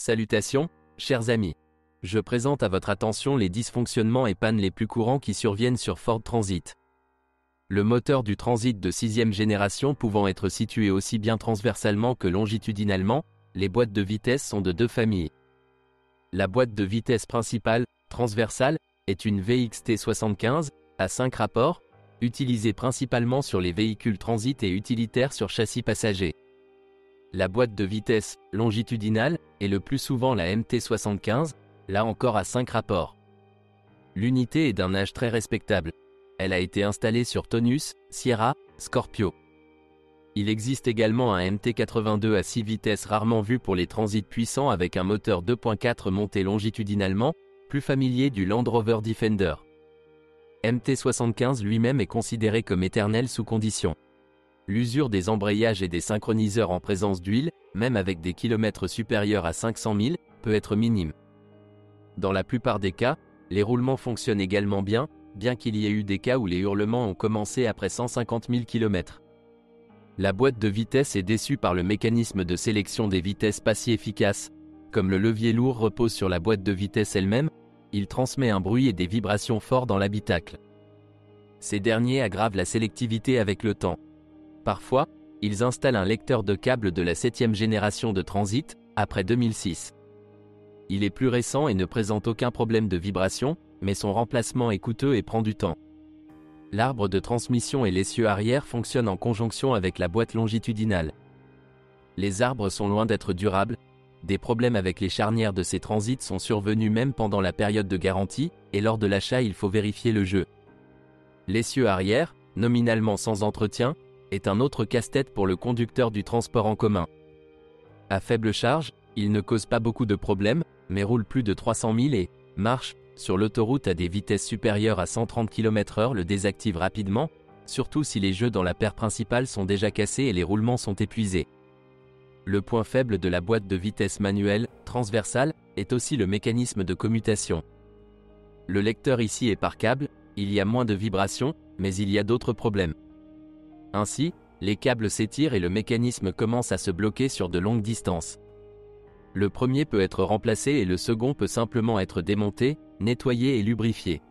Salutations, chers amis. Je présente à votre attention les dysfonctionnements et pannes les plus courants qui surviennent sur Ford Transit. Le moteur du Transit de 6e génération pouvant être situé aussi bien transversalement que longitudinalement, les boîtes de vitesse sont de deux familles. La boîte de vitesse principale, transversale, est une VXT75, à 5 rapports, utilisée principalement sur les véhicules transit et utilitaires sur châssis passager. La boîte de vitesse longitudinale est le plus souvent la MT75, là encore à 5 rapports. L'unité est d'un âge très respectable. Elle a été installée sur Tonus, Sierra, Scorpio. Il existe également un MT82 à 6 vitesses rarement vu pour les transits puissants avec un moteur 2.4 monté longitudinalement, plus familier du Land Rover Defender. MT75 lui-même est considéré comme éternel sous condition. L'usure des embrayages et des synchroniseurs en présence d'huile, même avec des kilomètres supérieurs à 500 000, peut être minime. Dans la plupart des cas, les roulements fonctionnent également bien qu'il y ait eu des cas où les hurlements ont commencé après 150 000 km. La boîte de vitesse est déçue par le mécanisme de sélection des vitesses pas si efficace. Comme le levier lourd repose sur la boîte de vitesse elle-même, il transmet un bruit et des vibrations forts dans l'habitacle. Ces derniers aggravent la sélectivité avec le temps. Parfois, ils installent un lecteur de câbles de la 7e génération de Transit, après 2006. Il est plus récent et ne présente aucun problème de vibration, mais son remplacement est coûteux et prend du temps. L'arbre de transmission et l'essieu arrière fonctionnent en conjonction avec la boîte longitudinale. Les arbres sont loin d'être durables. Des problèmes avec les charnières de ces transits sont survenus même pendant la période de garantie, et lors de l'achat il faut vérifier le jeu. L'essieu arrière, nominalement sans entretien, est un autre casse-tête pour le conducteur du transport en commun. À faible charge, il ne cause pas beaucoup de problèmes, mais roule plus de 300 000 et marche sur l'autoroute à des vitesses supérieures à 130 km/h le désactive rapidement, surtout si les jeux dans la paire principale sont déjà cassés et les roulements sont épuisés. Le point faible de la boîte de vitesse manuelle, transversale, est aussi le mécanisme de commutation. Le lecteur ici est par câble, il y a moins de vibrations, mais il y a d'autres problèmes. Ainsi, les câbles s'étirent et le mécanisme commence à se bloquer sur de longues distances. Le premier peut être remplacé et le second peut simplement être démonté, nettoyé et lubrifié.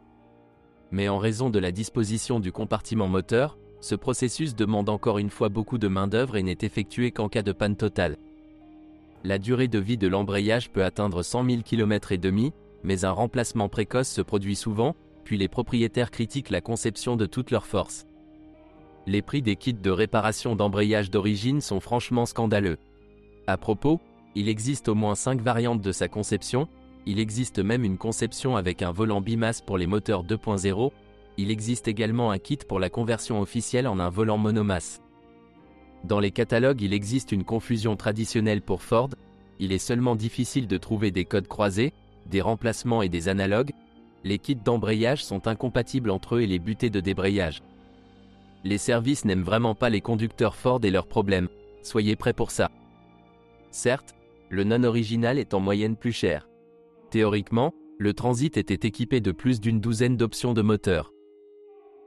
Mais en raison de la disposition du compartiment moteur, ce processus demande encore une fois beaucoup de main-d'œuvre et n'est effectué qu'en cas de panne totale. La durée de vie de l'embrayage peut atteindre 100 000 km et demi, mais un remplacement précoce se produit souvent, puis les propriétaires critiquent la conception de toute leur force. Les prix des kits de réparation d'embrayage d'origine sont franchement scandaleux. À propos, il existe au moins 5 variantes de sa conception, il existe même une conception avec un volant bimasse pour les moteurs 2.0, il existe également un kit pour la conversion officielle en un volant monomasse. Dans les catalogues il existe une confusion traditionnelle pour Ford, il est seulement difficile de trouver des codes croisés, des remplacements et des analogues, les kits d'embrayage sont incompatibles entre eux et les butées de débrayage. Les services n'aiment vraiment pas les conducteurs Ford et leurs problèmes, soyez prêts pour ça. Certes, le non-original est en moyenne plus cher. Théoriquement, le Transit était équipé de plus d'une douzaine d'options de moteurs.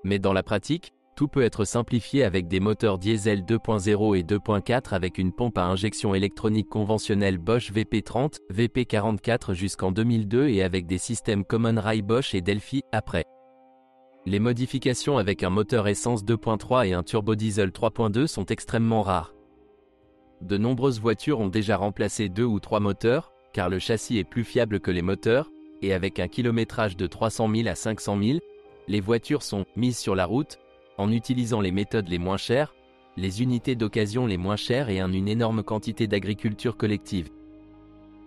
Mais dans la pratique, tout peut être simplifié avec des moteurs diesel 2.0 et 2.4 avec une pompe à injection électronique conventionnelle Bosch VP30, VP44 jusqu'en 2002 et avec des systèmes Common Rail Bosch et Delphi après. Les modifications avec un moteur essence 2.3 et un turbodiesel 3.2 sont extrêmement rares. De nombreuses voitures ont déjà remplacé 2 ou 3 moteurs, car le châssis est plus fiable que les moteurs, et avec un kilométrage de 300 000 à 500 000, les voitures sont mises sur la route, en utilisant les méthodes les moins chères, les unités d'occasion les moins chères et une énorme quantité d'agriculture collective.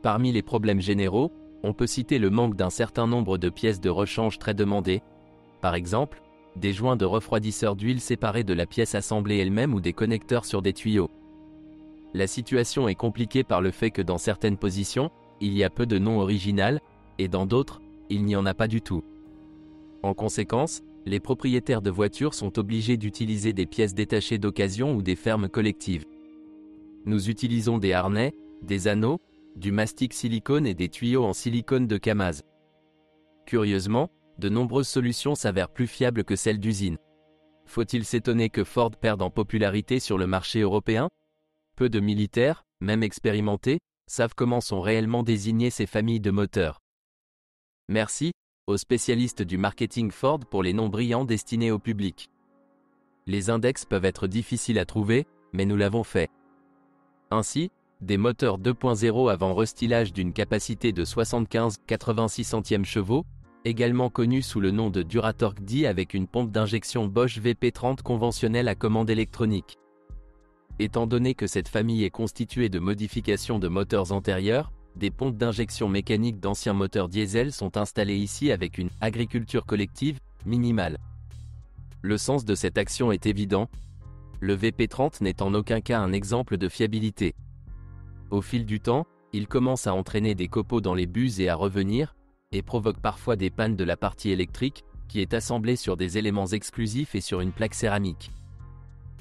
Parmi les problèmes généraux, on peut citer le manque d'un certain nombre de pièces de rechange très demandées, par exemple, des joints de refroidisseur d'huile séparés de la pièce assemblée elle-même ou des connecteurs sur des tuyaux. La situation est compliquée par le fait que dans certaines positions, il y a peu de non original, et dans d'autres, il n'y en a pas du tout. En conséquence, les propriétaires de voitures sont obligés d'utiliser des pièces détachées d'occasion ou des fermes collectives. Nous utilisons des harnais, des anneaux, du mastic silicone et des tuyaux en silicone de Kamaz. Curieusement, de nombreuses solutions s'avèrent plus fiables que celles d'usine. Faut-il s'étonner que Ford perde en popularité sur le marché européen? Peu de militaires, même expérimentés, savent comment sont réellement désignées ces familles de moteurs. Merci aux spécialistes du marketing Ford pour les noms brillants destinés au public. Les index peuvent être difficiles à trouver, mais nous l'avons fait. Ainsi, des moteurs 2.0 avant restylage d'une capacité de 75-86 centièmes chevaux, également connus sous le nom de Duratorque D avec une pompe d'injection Bosch VP30 conventionnelle à commande électronique. Étant donné que cette famille est constituée de modifications de moteurs antérieurs, des pompes d'injection mécanique d'anciens moteurs diesel sont installées ici avec une agriculture collective minimale. Le sens de cette action est évident. Le VP30 n'est en aucun cas un exemple de fiabilité. Au fil du temps, il commence à entraîner des copeaux dans les buses et à revenir, et provoque parfois des pannes de la partie électrique, qui est assemblée sur des éléments exclusifs et sur une plaque céramique.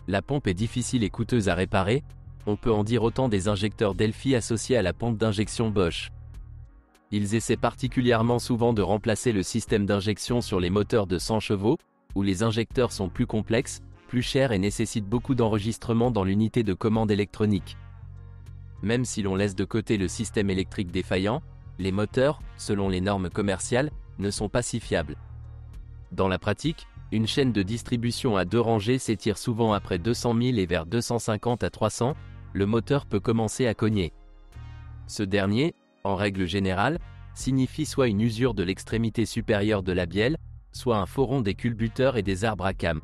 La pompe est difficile et coûteuse à réparer, on peut en dire autant des injecteurs Delphi associés à la pompe d'injection Bosch. Ils essaient particulièrement souvent de remplacer le système d'injection sur les moteurs de 100 chevaux, où les injecteurs sont plus complexes, plus chers et nécessitent beaucoup d'enregistrement dans l'unité de commande électronique. Même si l'on laisse de côté le système électrique défaillant, les moteurs, selon les normes commerciales, ne sont pas si fiables. Dans la pratique, une chaîne de distribution à 2 rangées s'étire souvent après 200 000 et vers 250 à 300, le moteur peut commencer à cogner. Ce dernier, en règle générale, signifie soit une usure de l'extrémité supérieure de la bielle, soit un faux rond des culbuteurs et des arbres à cames.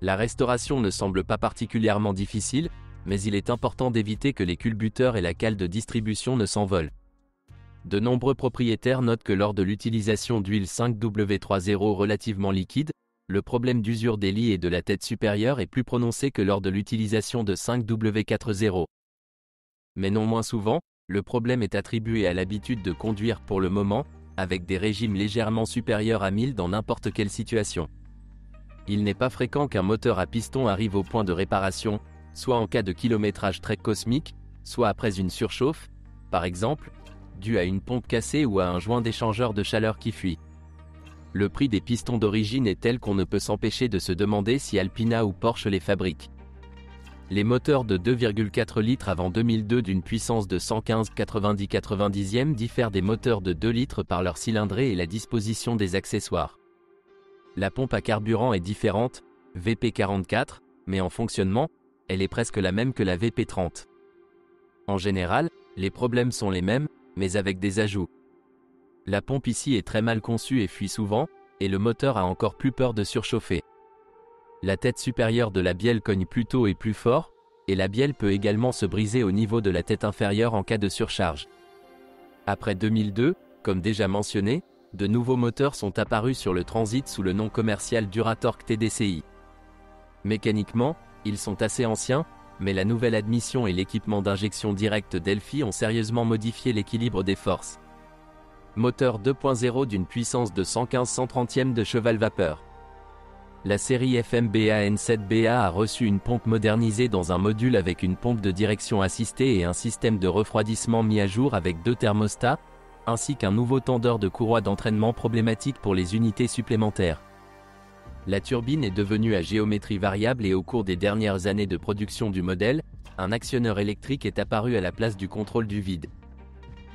La restauration ne semble pas particulièrement difficile, mais il est important d'éviter que les culbuteurs et la cale de distribution ne s'envolent. De nombreux propriétaires notent que lors de l'utilisation d'huile 5W30 relativement liquide, le problème d'usure des lits et de la tête supérieure est plus prononcé que lors de l'utilisation de 5W40. Mais non moins souvent, le problème est attribué à l'habitude de conduire pour le moment, avec des régimes légèrement supérieurs à 1000 dans n'importe quelle situation. Il n'est pas fréquent qu'un moteur à piston arrive au point de réparation, soit en cas de kilométrage très cosmique, soit après une surchauffe, par exemple, due à une pompe cassée ou à un joint d'échangeur de chaleur qui fuit. Le prix des pistons d'origine est tel qu'on ne peut s'empêcher de se demander si Alpina ou Porsche les fabriquent. Les moteurs de 2,4 litres avant 2002 d'une puissance de 115-90 diffèrent des moteurs de 2 litres par leur cylindrée et la disposition des accessoires. La pompe à carburant est différente, VP44, mais en fonctionnement, elle est presque la même que la VP30. En général, les problèmes sont les mêmes, mais avec des ajouts. La pompe ici est très mal conçue et fuit souvent, et le moteur a encore plus peur de surchauffer. La tête supérieure de la bielle cogne plus tôt et plus fort, et la bielle peut également se briser au niveau de la tête inférieure en cas de surcharge. Après 2002, comme déjà mentionné, de nouveaux moteurs sont apparus sur le transit sous le nom commercial Duratorque TDCi. Mécaniquement, ils sont assez anciens, mais la nouvelle admission et l'équipement d'injection directe Delphi ont sérieusement modifié l'équilibre des forces. Moteur 2.0 d'une puissance de 115-130 de cheval-vapeur. La série FMBA N7BA a reçu une pompe modernisée dans un module avec une pompe de direction assistée et un système de refroidissement mis à jour avec 2 thermostats, ainsi qu'un nouveau tendeur de courroie d'entraînement problématique pour les unités supplémentaires. La turbine est devenue à géométrie variable et au cours des dernières années de production du modèle, un actionneur électrique est apparu à la place du contrôle du vide.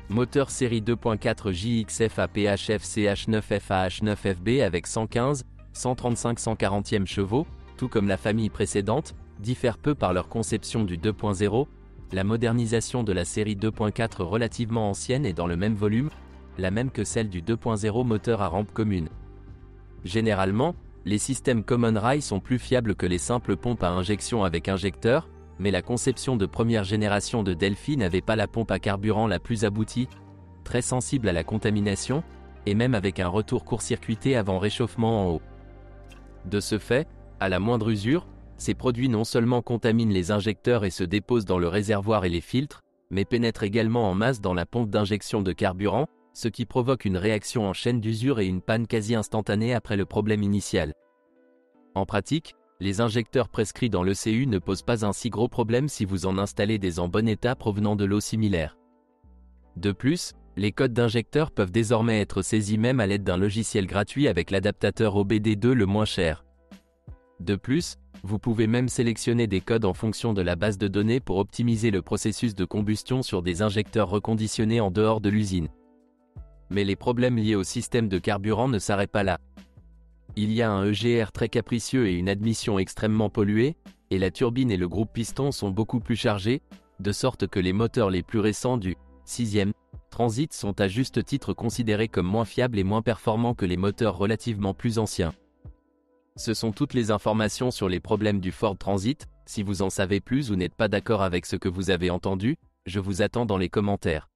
Moteur série 2.4 JXF APHF CH9FAH9FB avec 115-135-140 chevaux, tout comme la famille précédente, diffèrent peu par leur conception du 2.0, la modernisation de la série 2.4 relativement ancienne est dans le même volume, la même que celle du 2.0 moteur à rampe commune. Généralement, les systèmes Common Rail sont plus fiables que les simples pompes à injection avec injecteur, mais la conception de première génération de Delphi n'avait pas la pompe à carburant la plus aboutie, très sensible à la contamination, et même avec un retour court-circuité avant réchauffement en haut. De ce fait, à la moindre usure, ces produits non seulement contaminent les injecteurs et se déposent dans le réservoir et les filtres, mais pénètrent également en masse dans la pompe d'injection de carburant, ce qui provoque une réaction en chaîne d'usure et une panne quasi instantanée après le problème initial. En pratique, les injecteurs prescrits dans l'ECU ne posent pas un si gros problème si vous en installez des en bon état provenant de lots similaires. De plus, les codes d'injecteurs peuvent désormais être saisis même à l'aide d'un logiciel gratuit avec l'adaptateur OBD2 le moins cher. De plus, vous pouvez même sélectionner des codes en fonction de la base de données pour optimiser le processus de combustion sur des injecteurs reconditionnés en dehors de l'usine. Mais les problèmes liés au système de carburant ne s'arrêtent pas là. Il y a un EGR très capricieux et une admission extrêmement polluée, et la turbine et le groupe piston sont beaucoup plus chargés, de sorte que les moteurs les plus récents du 6e Transit sont à juste titre considérés comme moins fiables et moins performants que les moteurs relativement plus anciens. Ce sont toutes les informations sur les problèmes du Ford Transit. Si vous en savez plus ou n'êtes pas d'accord avec ce que vous avez entendu, je vous attends dans les commentaires.